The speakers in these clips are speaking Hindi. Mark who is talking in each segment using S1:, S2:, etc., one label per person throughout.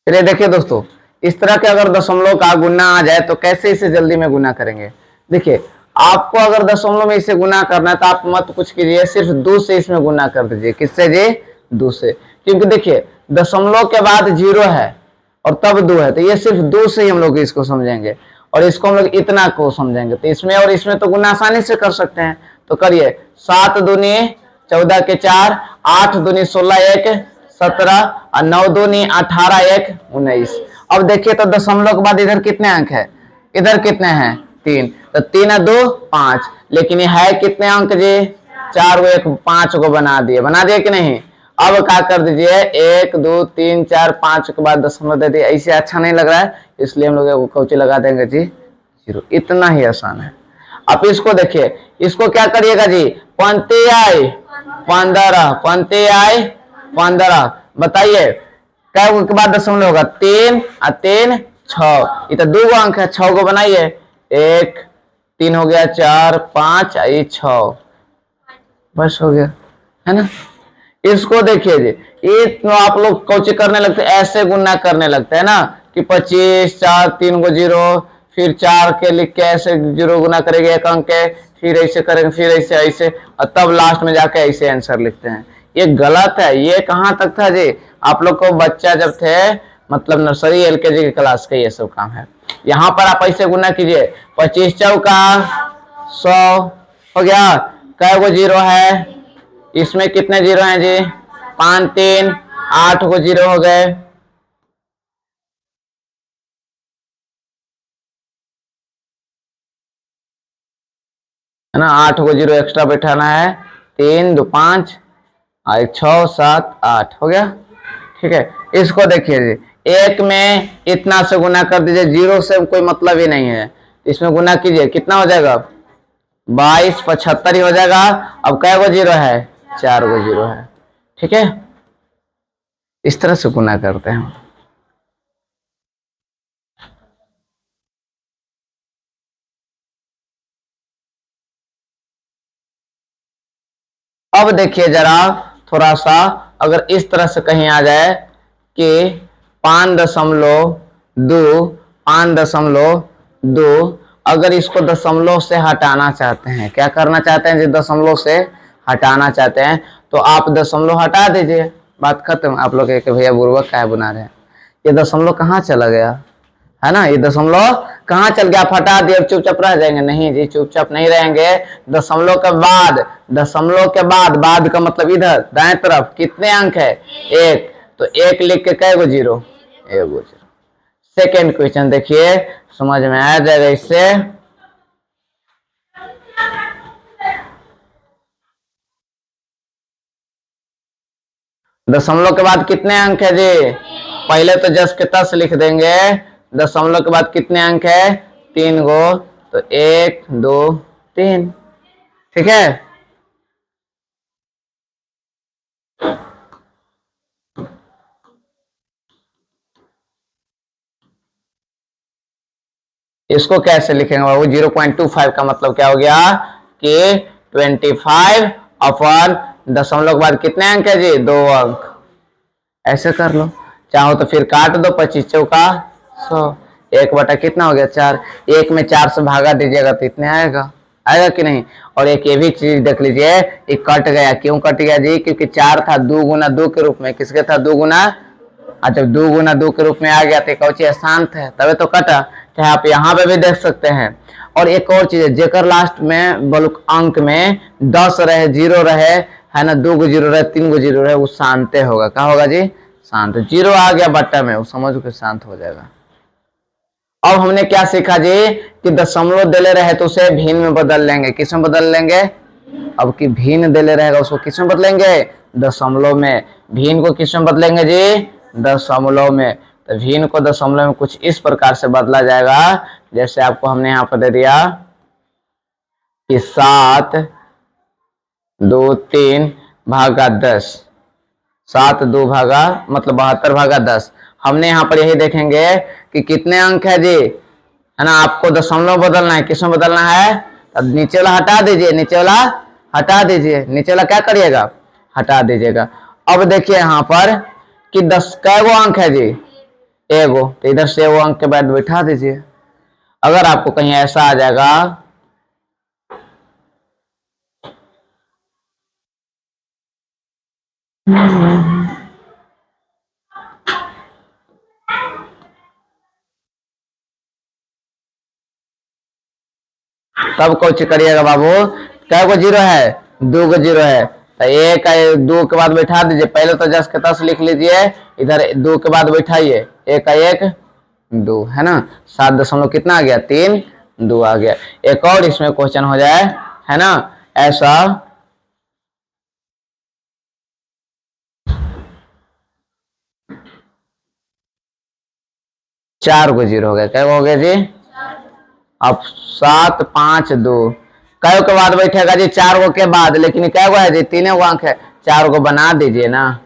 S1: चलिए देखिए दोस्तों, इस तरह के अगर दशमलव का गुना आ जाए तो कैसे इसे जल्दी में गुना करेंगे। देखिए, आपको अगर दशमलव में इसे गुना करना है तो आप मत कुछ कीजिए, सिर्फ 2 से इसमें गुना कर दीजिए। किससे जी? 2 से। क्योंकि देखिए दशमलव के बाद 0 है और तब 2 है, तो ये सिर्फ 2 से ही हम लोग इसको समझेंगे और इसको हम लोग इतना को समझेंगे। तो इसमें और इसमें तो गुना आसानी से कर सकते हैं। तो करिए, 7 दूनी 14 के 4, 8 दूनी 16 1 17 और 9 दूनी 18 1 19। अब देखिए तो दशमलव के बाद इधर कितने अंक है? इधर कितने हैं? 3। तो 3 और 2 5, लेकिन ये है कितने अंक जी? 4 को 1 5 को बना दिए कि नहीं? अब क्या कर दीजिए, 1 2 3 4 5 के बाद दशमलव दे दिए। ऐसे अच्छा नहीं लग रहा है, इसलिए हम लोग कौची लगा देंगे जी? 0। इतना ही आसान है। अब इसको देखिए, इसको क्या करिएगा जी? पंक्ति आई 15, पंक्ति आई 15। बताइए क्या के बाद दशमलव होगा? 3 और 3 6। ये तो 2 अंक है, 6 को बनाइए। 1 3 हो गया, 4 5 ये 6, बस हो गया, है ना। इसको देखिए जी, ये तो आप लोग कौची करने लगते हैं, ऐसे गुना करने लगते हैं ना कि 25 4 3 को 0, फिर 4 के लिख के ऐसे 0 गुना करेंगे 1 अंक के, फिर ऐसे करेंगे, फिर ऐसे ऐसे, और तब लास्ट में जाके ऐसे आंसर लिखते हैं। ये गलत है। ये कहाँ तक था जी? आप लोग को बच्चा जब थे, मतलब नर्सरी LKG की क्लास का ये सब काम है। यहाँ पर आप ऐसे गुना कीजिए, 25 चौका 100 हो गया। कै को 0 है? इसमें कितने 0 हैं जी? 5 3 8 को 0 हो गए। है ना, 8 को 0 एक्स्ट्रा बैठाना है। 3 2 5 और 6 7 8 हो गया। ठीक है, इसको देखिए जी, 1 में इतना से गुना कर दीजिए, 0 से कोई मतलब ही नहीं है। इसमें गुना कीजिए, कितना हो जाएगा? 22 75 ही हो जाएगा। अब कै को 0 है? 4 को 0 है। ठीक है, इस तरह से गुना करते हैं। अब देखिए जरा थोड़ा सा, अगर इस तरह से कहीं आ जाए कि 5.2 5.2, अगर इसको दशमलव से हटाना चाहते हैं, क्या करना चाहते हैं जी? दशमलव से हटाना चाहते हैं, तो आप दशमलव हटा दीजिए, बात खत्म। आप लोग एक भैया बुर्बक क्या बना रहे हैं, ये दशमलव कहाँ चला गया? है ना, ये दशमलव कहाँ चल गया? आप हटा दिए, अब चुपचाप रह जाएंगे? नहीं जी, चुपचाप नहीं रहेंगे। दशमलव के बाद, दशमलव के बाद का मतलब इधर दाएं तरफ कितने अंक है? 1। तो 1 लिख के कै को 0? 1 को 0। सेकेंड क्वेश्चन देखिए, समझ में आ जाएगा इससे। दशमलव के बाद कितने अंक है जी? पहले तो जस के तस लिख देंगे। दशमलव के बाद कितने अंक है? 3 गो। तो 1 2 3। ठीक है, इसको कैसे लिखेंगे बाबू? 0.25 का मतलब क्या हो गया कि 25 अपन दशमलव के बाद कितने अंक है जी? 2 अंक। ऐसे कर लो, चाहो तो फिर काट दो। 25 चौका 100, 1 बटा कितना हो गया? 4। 1 में 4 से भागा दीजिएगा तो इतने आएगा, आएगा कि नहीं? और एक ये भी चीज देख लीजिए, ये कट गया। क्यों कट गया जी? क्योंकि 4 था 2 गुना 2 के रूप में। किसके था? 2 गुना। और जब 2 गुना 2 के रूप में आ गया तो कौची शांत है, तबे तो कटा। चाहे आप यहाँ पे भी देख सकते हैं। और एक और चीज है, जेकर लास्ट में बल्क अंक में 10 रहे, 0 रहे, है ना, 2 को 0 रहे, 3 को 0 रहे, वो शांत होगा। क्या होगा जी? शांत। 0 आ गया बट्टा में, वो समझ के शांत हो जाएगा। अब हमने क्या सीखा जी कि दशमलव देले रहे तो उसे भिन्न में बदल लेंगे। किस में बदल लेंगे? अब कि भिन्न देले रहेगा उसको किस में बदलेंगे? दशमलव में। भिन्न को किस में बदलेंगे जी? दशमलव में। तो भिन्न को दशमलव में कुछ इस प्रकार से बदला जाएगा, जैसे आपको हमने यहाँ पर दे दिया कि 7 2 3 भागा 10। 7 2 भागा मतलब 72 भागा 10। हमने यहाँ पर यही देखेंगे कि कितने अंक है जी, है ना। आपको दशमलव बदलना है, किसमें बदलना है? अब नीचे वाला हटा दीजिए, नीचे वाला हटा दीजिए। नीचे वाला क्या करिएगा? हटा दीजिएगा। अब देखिए यहाँ पर कि 10 कै गो अंक है जी, एगो, तो इधर से एगो अंक के बाद बैठा दीजिए। अगर आपको कहीं ऐसा आ जाएगा तब कुछ करिएगा बाबू, क्या को जीरो है, 2 को जीरो है, तो एक 2 के बाद बैठा दीजिए। पहले तो 10 के 10 लिख लीजिए, इधर 2 के बाद बैठाइए, 1 का 1 2 है ना, 7 दशमलव कितना आ गया, 3 2 आ गया। एक और इसमें क्वेश्चन हो जाए, है ना, ऐसा 4 को जीरो हो गया, क्या हो गया जी, अब 7 5 2 कै के बाद बैठेगा जी, 4 गो के बाद, लेकिन क्या गो है जी, 3 गो अंक है, 4 को बना दीजिए ना,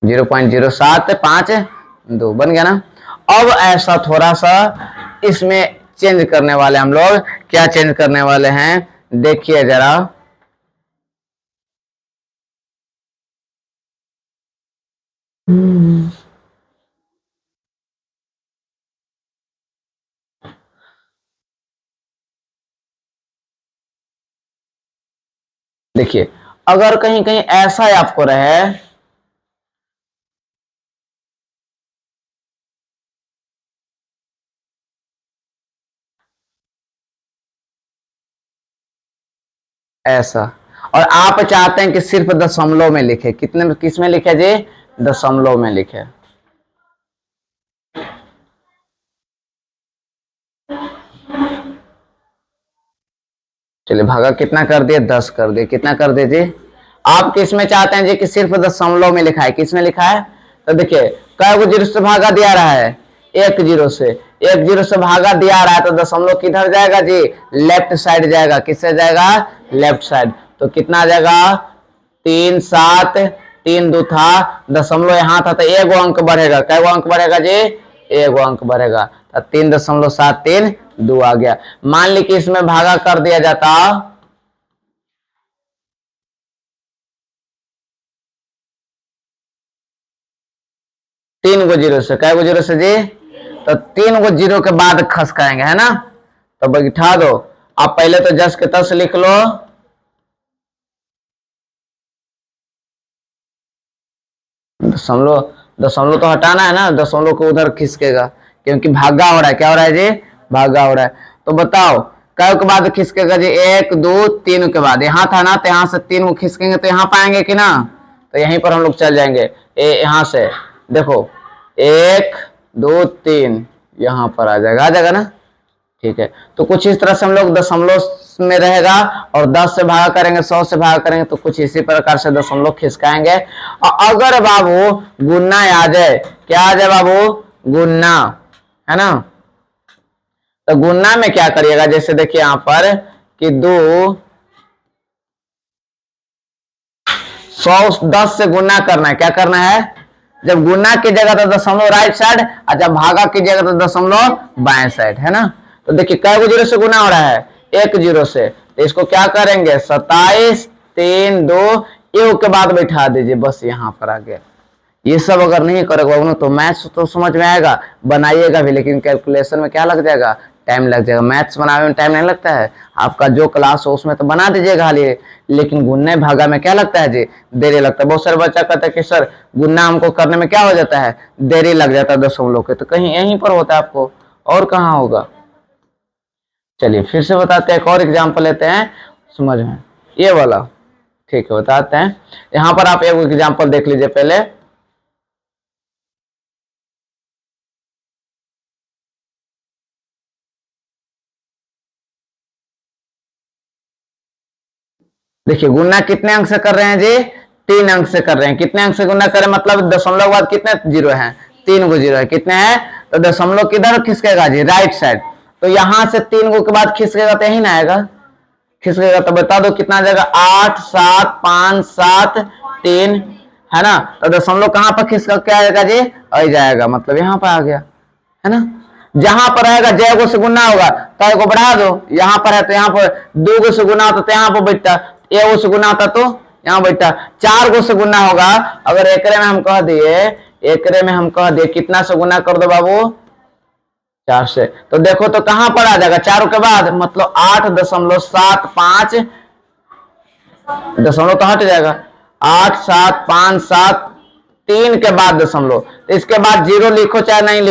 S1: 0.0752 बन गया ना। अब ऐसा थोड़ा सा इसमें चेंज करने वाले हम लोग, क्या चेंज करने वाले हैं देखिए जरा। देखिए अगर कहीं कहीं ऐसा आपको रहे, ऐसा, और आप चाहते हैं कि सिर्फ दशमलव में लिखे, कितने में, किस में लिखे जी, दशमलव में लिखे। चलिए भागा कितना कर दिए, 10 कर दिए, कितना कर दिए जी, आप किस में चाहते हैं जी कि सिर्फ दशमलव में लिखा है, किस में लिखा है, तो देखिए कै गो जीरो से भागा दिया रहा है, 1 जीरो से, 1 जीरो से भागा दिया रहा है, तो दशमलव किधर जाएगा जी, लेफ्ट साइड जाएगा, किससे जाएगा, लेफ्ट साइड, तो कितना आ जाएगा, 3 7 3 2 था, दशमलव यहाँ था तो एगो अंक बढ़ेगा, कै गो अंक बढ़ेगा जी, एगो अंक बढ़ेगा, तो 3.73 आ गया। मान ली कि इसमें भागा कर दिया जाता, तीन गो जीरो से, कै गो जीरो से जी, तो 3 गो जीरो के बाद खसकाएंगे, है ना, तो बैठा दो। आप पहले तो 10 के 10 लिख लो, दशमलव, दशमलव तो हटाना है ना, दशमलव को उधर खिसकेगा, क्योंकि भागा हो रहा है, क्या हो रहा है जी, भागा हो रहा है। तो बताओ कै के बाद खिसकेगा जी, 1 2 3 के बाद, यहाँ था ना, तो यहाँ से 3 को खिसकेंगे तो यहाँ पाएंगे कि ना, तो यहीं पर हम लोग चल जाएंगे, यहाँ से देखो 1 2 3 यहाँ पर आ जाएगा ना, ठीक है। तो कुछ इस तरह से हम लोग दशमलव में रहेगा, और 10 से भागा करेंगे, 100 से भागा करेंगे, तो कुछ इसी प्रकार से दशमलव खिसकाएंगे। और अगर बाबू गुन्ना आ जाए, क्या आ जाए बाबू, गुन्ना, है ना, तो गुन्ना में क्या करिएगा, जैसे देखिए यहां पर कि 10 से गुना करना है, क्या करना है, जब गुना की जगह तो दशमलव राइट साइड, और जब भागा की जगह तो दशमलव बाएं साइड, है ना। तो देखिए कै गो जीरो से गुना हो रहा है, 1 जीरो से, तो इसको क्या करेंगे, 27 3 2 एक के बाद बैठा दीजिए, बस यहाँ पर आ गया। ये सब अगर नहीं करोगे तो मैथ्स तो समझ में आएगा, बनाइएगा भी, लेकिन कैलकुलेशन में क्या लग जाएगा, टाइम लग जाएगा। मैथ्स बनाने में टाइम नहीं लगता है, आपका जो क्लास हो उसमें तो बना दीजिएगा हाल, लेकिन गुन्ने भागा में क्या लगता है जी, देरी लगता है। बहुत सारे बच्चा कहता है कि सर गुन्ना हमको करने में क्या हो जाता है, देरी लग जाता है दशमलव के, तो कहीं यहीं पर होता है आपको, और कहाँ होगा। चलिए फिर से बताते हैं, एक और एग्जाम्पल लेते हैं समझ में, ये वाला, ठीक है बताते हैं। यहाँ पर आप एक एग्जाम्पल देख लीजिए पहले, देखिए गुना कितने अंक से कर रहे हैं जी, 3 अंक से कर रहे हैं। कितने अंक से गुना करें, मतलब दशमलव के बाद कितने जीरो हैं, 3 गो जीरो है, कितने हैं, तो दशमलव किधर खिसकेगा जी, राइट साइड, तो यहां से 3 गो के बाद खिसकेगा तो यही ना आएगा, खिसकेगा, तो बता दो कितना आ जाएगा, 8 7 5 7 3, है ना। तो दशमलव कहां पर खिसक के आएगा जी, आ जाएगा, मतलब यहाँ पर आ गया, है ना। जहां पर रहेगा जय गो से गुना होगा तो को बढ़ा दो, यहाँ पर है तो यहाँ पर 2 गो से गुना होता तो यहाँ पर बैठता, ए गो से गुना होता तो यहाँ बेटा 4 गो से गुना होगा। अगर एकरे में हम कह दिए कितना से गुना कर दो बाबू, 4 से, तो देखो तो कहां पर आ जाएगा 4 के बाद, मतलब 8.75 दशमलव तो हट जाएगा, 8 7 5 7 3 के बाद दशमलव, तो इसके बाद 0 लिखो चाहे नहीं लिखो।